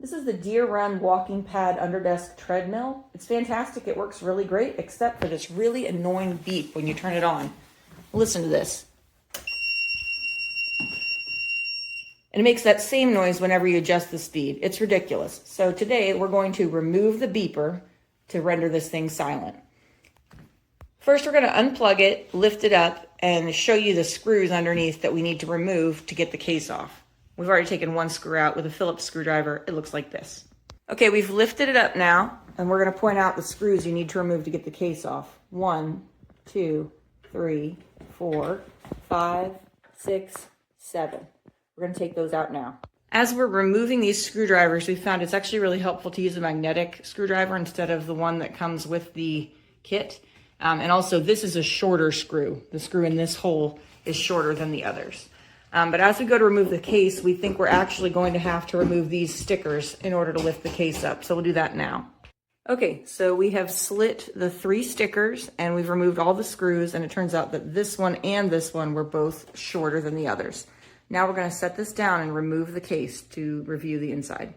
This is the DeerRun walking pad underdesk treadmill. It's fantastic. It works really great, except for this really annoying beep when you turn it on. Listen to this. And it makes that same noise whenever you adjust the speed. It's ridiculous. So today we're going to remove the beeper to render this thing silent. First, we're going to unplug it, lift it up, and show you the screws underneath that we need to remove to get the case off. We've already taken one screw out with a Phillips screwdriver. It looks like this. Okay, we've lifted it up now, and we're going to point out the screws you need to remove to get the case off. 1, 2, 3, 4, 5, 6, 7. We're going to take those out now. As we're removing these screwdrivers, we found it's actually really helpful to use a magnetic screwdriver instead of the one that comes with the kit. And also, this is a shorter screw. The screw in this hole is shorter than the others. But as we go to remove the case, we think we're actually going to have to remove these stickers in order to lift the case up. So we'll do that now. Okay, so we have slit the 3 stickers and we've removed all the screws, and it turns out that this one and this one were both shorter than the others. Now we're going to set this down and remove the case to review the inside.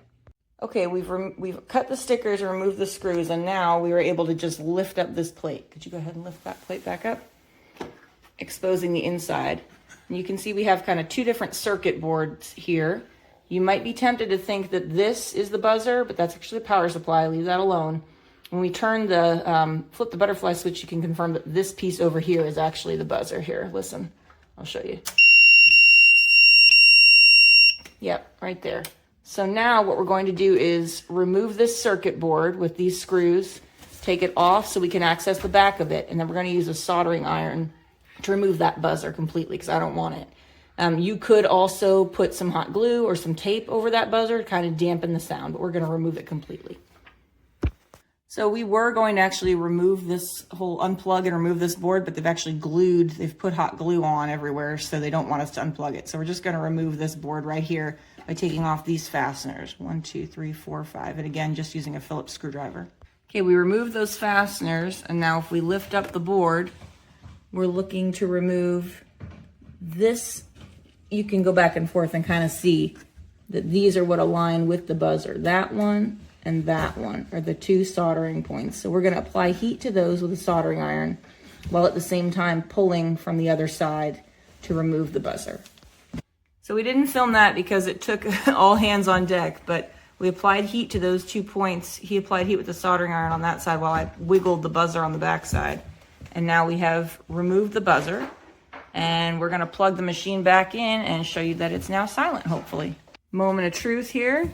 Okay, we've cut the stickers and removed the screws, and now we were able to just lift up this plate. Could you go ahead and lift that plate back up? Exposing the inside. And you can see we have kind of 2 different circuit boards here. You might be tempted to think that this is the buzzer, but that's actually the power supply. Leave that alone. When we turn the, flip the butterfly switch, you can confirm that this piece over here is actually the buzzer. Here, listen, I'll show you. Yep, right there. So now what we're going to do is remove this circuit board with these screws, take it off so we can access the back of it, and then we're going to use a soldering iron to remove that buzzer completely because I don't want it. You could also put some hot glue or some tape over that buzzer to kind of dampen the sound, but we're going to remove it completely. So we were going to actually remove this whole unplug and remove this board, but they've put hot glue on everywhere, so they don't want us to unplug it. So we're just going to remove this board right here by taking off these fasteners. 1, 2, 3, 4, 5, and again, just using a Phillips screwdriver. Okay, we removed those fasteners, and now if we lift up the board, we're looking to remove this. You can go back and forth and kind of see that these are what align with the buzzer. That one and that one are the 2 soldering points. So we're going to apply heat to those with a soldering iron while at the same time pulling from the other side to remove the buzzer. So we didn't film that because it took all hands on deck, but we applied heat to those 2 points. He applied heat with the soldering iron on that side while I wiggled the buzzer on the back side. And now we have removed the buzzer, and we're going to plug the machine back in and show you that it's now silent, hopefully. Moment of truth here.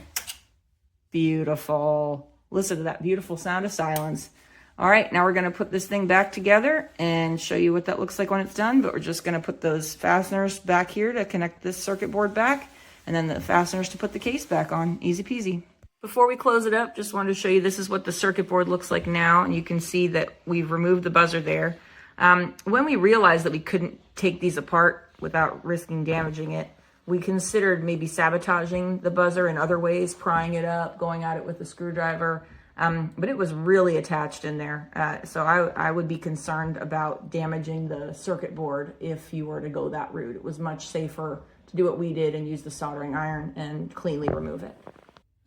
Beautiful. Listen to that beautiful sound of silence. All right, now we're going to put this thing back together and show you what that looks like when it's done, but we're just going to put those fasteners back here to connect this circuit board back, and then the fasteners to put the case back on. Easy peasy. Before we close it up, just wanted to show you this is what the circuit board looks like now, and you can see that we've removed the buzzer there. When we realized that we couldn't take these apart without risking damaging it, we considered maybe sabotaging the buzzer in other ways, prying it up, going at it with a screwdriver, but it was really attached in there. So I would be concerned about damaging the circuit board if you were to go that route. It was much safer to do what we did and use the soldering iron and cleanly remove it.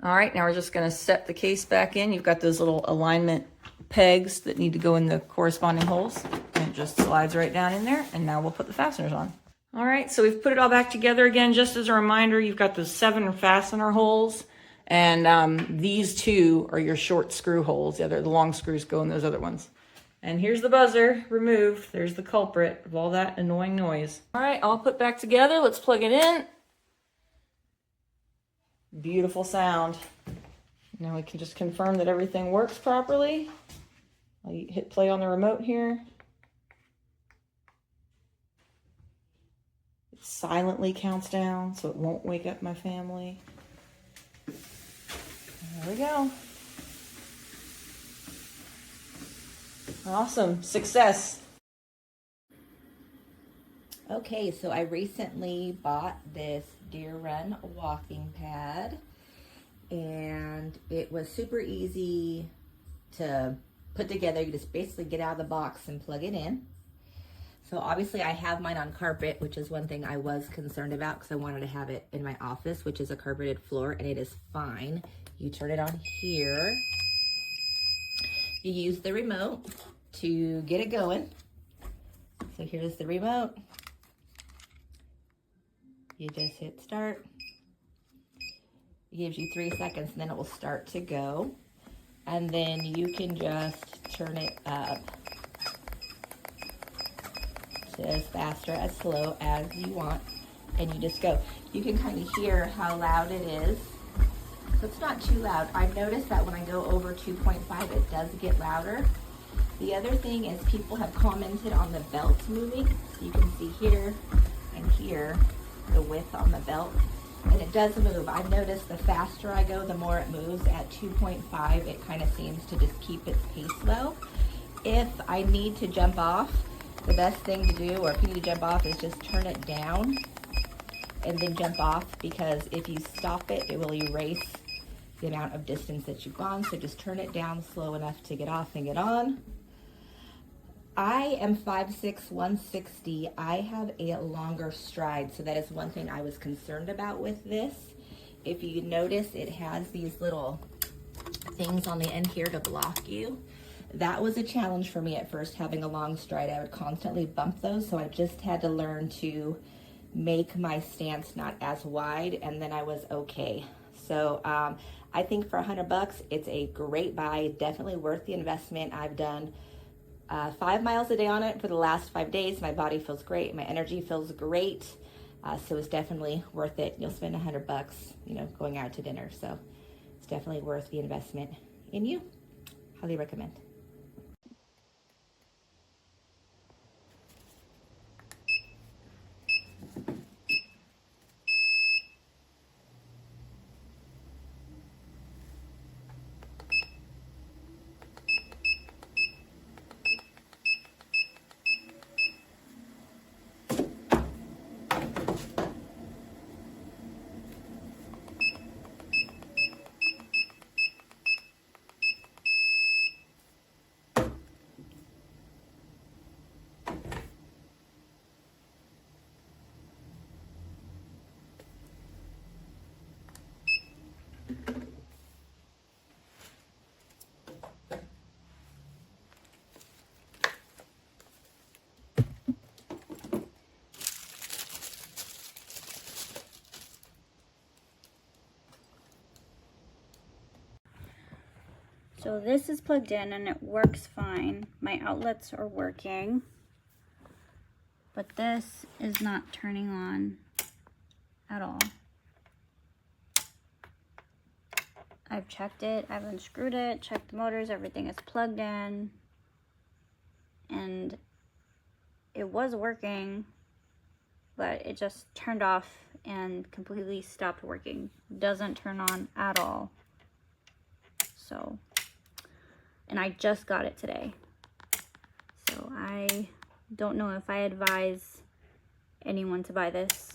All right, now we're just going to set the case back in. You've got those little alignment pegs that need to go in the corresponding holes, and it just slides right down in there, and now we'll put the fasteners on. All right, so we've put it all back together again. Just as a reminder, you've got those 7 fastener holes, and these 2 are your short screw holes. The long screws go in those other ones. And here's the buzzer removed. There's the culprit of all that annoying noise. All right, all put back together. Let's plug it in. Beautiful sound. Now we can just confirm that everything works properly. I'll hit play on the remote here. It silently counts down so it won't wake up my family. There we go. Awesome. Success. Okay, so I recently bought this DeerRun walking pad, and it was super easy to put together. You just basically get out of the box and plug it in. So obviously I have mine on carpet, which is one thing I was concerned about because I wanted to have it in my office, which is a carpeted floor, and it is fine. You turn it on here. You use the remote to get it going. So here's the remote. You just hit start. It gives you 3 seconds and then it will start to go. And then you can just turn it up to as fast or as slow as you want. And you just go. You can kind of hear how loud it is. So it's not too loud. I've noticed that when I go over 2.5, it does get louder. The other thing is people have commented on the belt moving. So you can see here and here the width on the belt. And it does move. I've noticed the faster I go, the more it moves. At 2.5, it kind of seems to just keep its pace low. If I need to jump off, the best thing to do, or if you need to jump off, is just turn it down and then jump off, because if you stop it, it will erase the amount of distance that you've gone. So just turn it down slow enough to get off and get on. I am 5'6", 160. I have a longer stride, so that is one thing I was concerned about with this. If you notice, it has these little things on the end here to block you. That was a challenge for me at first, having a long stride. I would constantly bump those, so I just had to learn to make my stance not as wide, and then I was okay. So I think for $100, it's a great buy, definitely worth the investment. I've done 5 miles a day on it for the last 5 days. My body feels great. My energy feels great. So it's definitely worth it. You'll spend $100, going out to dinner. So it's definitely worth the investment in you. Highly recommend. So this is plugged in and it works fine. My outlets are working, but this is not turning on at all. I've checked it, I've unscrewed it, checked the motors, everything is plugged in, and it was working, but it just turned off and completely stopped working. Doesn't turn on at all. So, and I just got it today. So I don't know if I advise anyone to buy this.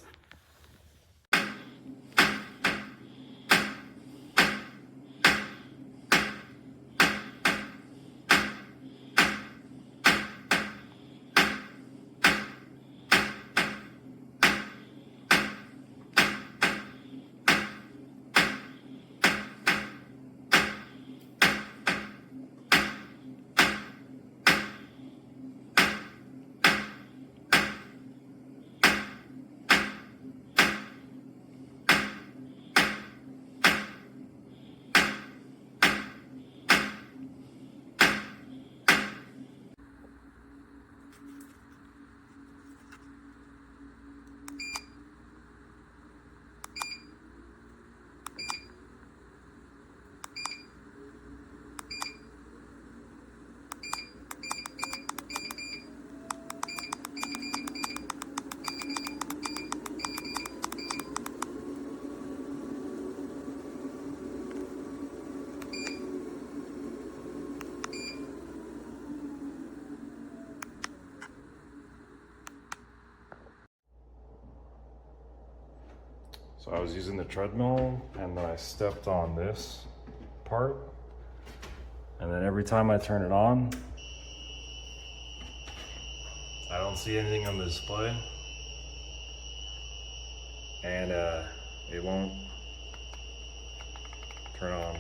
So I was using the treadmill and then I stepped on this part, and then every time I turn it on, I don't see anything on the display. And it won't turn on.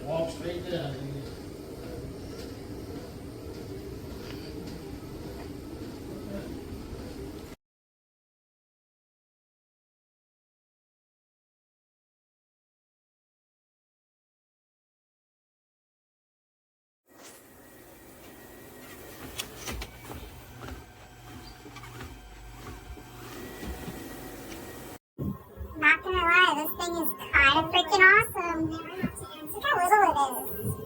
Walk straight down. Not gonna lie, this thing is kind of freaking awesome. Look how little it is.